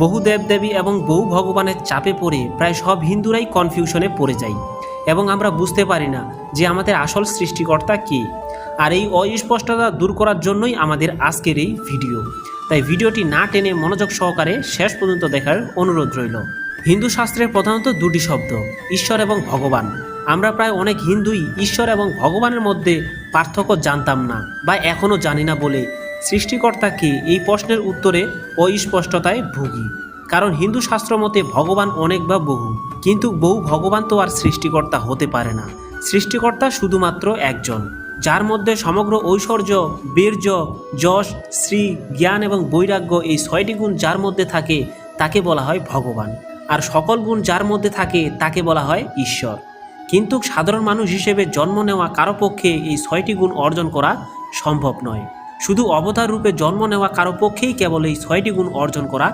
বহু দেবদেবী এবং বহু ভগবানের চাপে পড়ে প্রায় সব হিন্দুরাই কনফিউশনে পড়ে যায় এবং আমরা বুঝতে পারি না যে আমাদের আসল সৃষ্টিকর্তা কে। আর এই অস্পষ্টতা দূর করার জন্যই আমাদের আজকের এই ভিডিও। তাই ভিডিওটি না টেনে মনোযোগ সহকারে শেষ পর্যন্ত দেখার অনুরোধ রইল। হিন্দু শাস্ত্রের প্রধানত দুটি শব্দ, ঈশ্বর এবং ভগবান। আমরা প্রায় অনেক হিন্দুই ঈশ্বর এবং ভগবানের মধ্যে পার্থক্য জানতাম না বা এখনও জানি না বলে সৃষ্টিকর্তা কে এই প্রশ্নের উত্তরে অস্পষ্টতায় ভুগি। কারণ হিন্দু শাস্ত্র মতে ভগবান অনেক বা বহু, কিন্তু বহু ভগবান তো আর সৃষ্টিকর্তা হতে পারে না। সৃষ্টিকর্তা শুধুমাত্র একজন, যার মধ্যে সমগ্র ঐশ্বর্য, বীর্য, যশ, শ্রী, জ্ঞান এবং বৈরাগ্য এই 6টি গুণ যার মধ্যে থাকে তাকে বলা হয় ভগবান। আর সকল গুণ যার মধ্যে থাকে তাকে বলা হয় ঈশ্বর। কিন্তু সাধারণ মানুষ হিসেবে জন্ম নেওয়া কারো পক্ষে এই 6টি গুণ অর্জন করা সম্ভব নয়। শুধু অবতার রূপে জন্ম নেওয়া কারো পক্ষেই কেবল এই 6টি গুণ অর্জন করা